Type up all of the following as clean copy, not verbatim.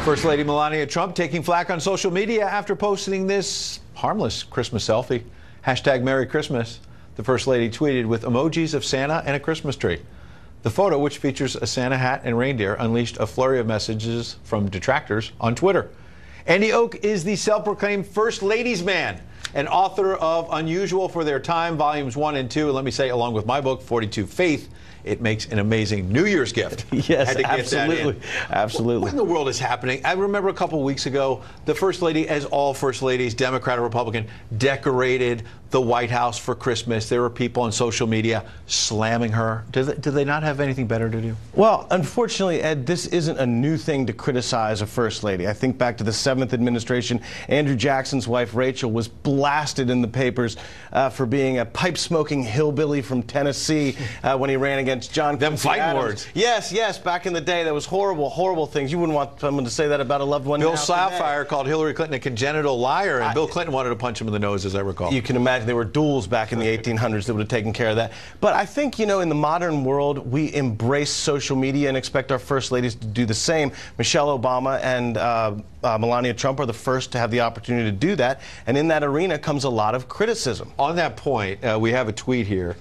First Lady Melania Trump taking flack on social media after posting this harmless Christmas selfie. Hashtag Merry Christmas. The First Lady tweeted with emojis of Santa and a Christmas tree. The photo, which features a Santa hat and reindeer, unleashed a flurry of messages from detractors on Twitter. Andy Oak is the self-proclaimed First Ladies man and author of Unusual for Their Time, Volumes 1 and 2. And let me say, along with my book, 42 Faith, it makes an amazing New Year's gift. Yes, absolutely. Absolutely. What in the world is happening? I remember a couple weeks ago, the First Lady, as all First Ladies, Democrat or Republican, decorated the White House for Christmas. There were people on social media slamming her. Do they not have anything better to do? Well, unfortunately, Ed, this isn't a new thing to criticize a First Lady. I think back to the 7th administration, Andrew Jackson's wife, Rachel, was blasted in the papers for being a pipe-smoking hillbilly from Tennessee when he ran against John Them fighting Adams. words. Yes, back in the day, that was horrible, horrible things. You wouldn't want someone to say that about a loved one. Bill Sapphire called Hillary Clinton a congenital liar, and Bill Clinton wanted to punch him in the nose, as I recall. You can imagine there were duels back in the 1800s that would have taken care of that. But I think, in the modern world, we embrace social media and expect our First Ladies to do the same. Michelle Obama and Melania Trump are the first to have the opportunity to do that, and in that arena comes a lot of criticism. On that point, we have a tweet here.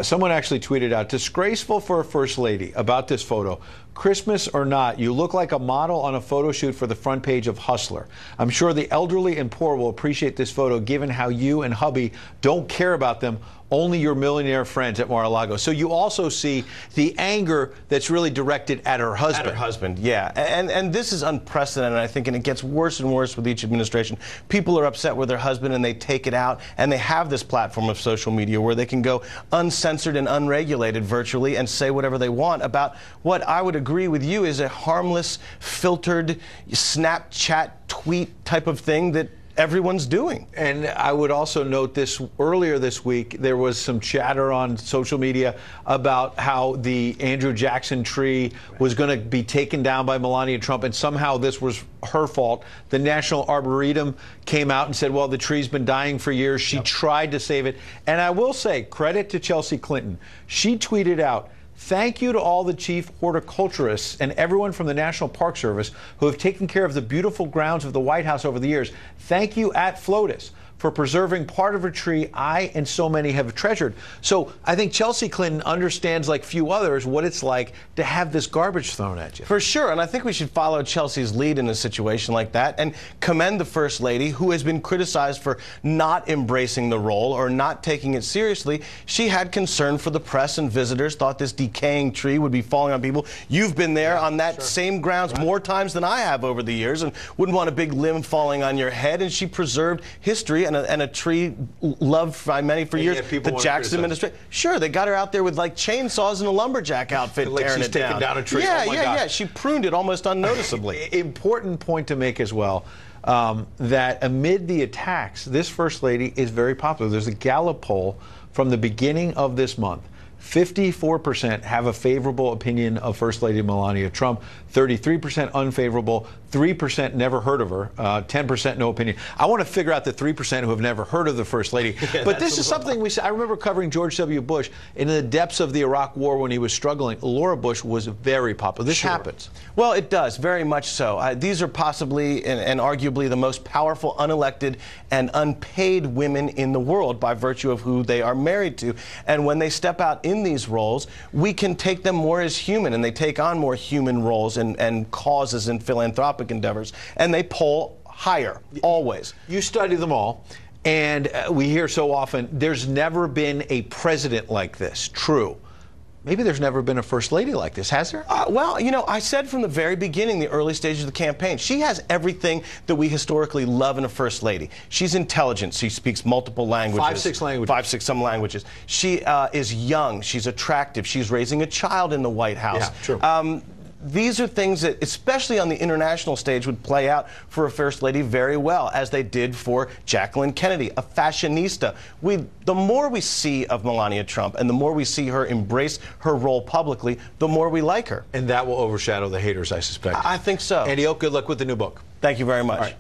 Someone actually tweeted out, disgraceful for a First Lady, about this photo. Christmas or not, you look like a model on a photo shoot for the front page of Hustler. I'm sure the elderly and poor will appreciate this photo given how you and hubby don't care about them, only your millionaire friends at Mar-a-Lago. So you also see the anger that's really directed at her husband. At her husband, yeah. And this is unprecedented, I think, and it gets worse and worse with each administration. People are upset with their husband and they take it out, and they have this platform of social media where they can go uncensored and unregulated virtually and say whatever they want about what I would agree with you is a harmless, filtered Snapchat tweet type of thing that everyone's doing. And I would also note this, earlier this week, there was some chatter on social media about how the Andrew Jackson tree was going to be taken down by Melania Trump, and somehow this was her fault. The National Arboretum came out and said, well, the tree's been dying for years. She tried to save it. And I will say, credit to Chelsea Clinton. She tweeted out, thank you to all the chief horticulturists and everyone from the National Park Service who have taken care of the beautiful grounds of the White House over the years. Thank you at FLOTUS for preserving part of a tree I and so many have treasured. So I think Chelsea Clinton understands, like few others, what it's like to have this garbage thrown at you. For sure, and I think we should follow Chelsea's lead in a situation like that and commend the First Lady, who has been criticized for not embracing the role or not taking it seriously. She had concern for the press and visitors, thought this decaying tree would be falling on people. You've been there on that same grounds more times than I have over the years and wouldn't want a big limb falling on your head, and she preserved history and a tree loved by many for years. The Jackson administration. Sure, they got her out there with like chainsaws and a lumberjack outfit like tearing she's it down. taking down a tree. Yeah, oh my yeah. gosh. She pruned it almost unnoticeably. Important point to make as well, that amid the attacks, this First Lady is very popular. There's a Gallup poll from the beginning of this month. 54% have a favorable opinion of First Lady Melania Trump, 33% unfavorable, 3% never heard of her, 10% no opinion. I want to figure out the 3% who have never heard of the First Lady. Yeah, but this is something I remember covering George W. Bush in the depths of the Iraq War when he was struggling. Laura Bush was very popular. This happens. Well, it does, very much so. These are possibly and arguably the most powerful unelected and unpaid women in the world by virtue of who they are married to. And when they step out in these roles, we can take them more as human, and they take on more human roles and causes and philanthropic endeavors, and they poll higher, always. You study them all, and we hear so often, there's never been a president like this. True. Maybe there's never been a First Lady like this, has there? Well, I said from the very beginning, the early stages of the campaign, she has everything that we historically love in a First Lady. She's intelligent. She speaks multiple languages. 5-6 languages. 5-6 some languages. She is young. She's attractive. She's raising a child in the White House. Yeah, true. These are things that, especially on the international stage, would play out for a First Lady very well, as they did for Jacqueline Kennedy, a fashionista. The more we see of Melania Trump and the more we see her embrace her role publicly, the more we like her. And that will overshadow the haters, I suspect. I think so. Andy Oak, good luck with the new book. Thank you very much.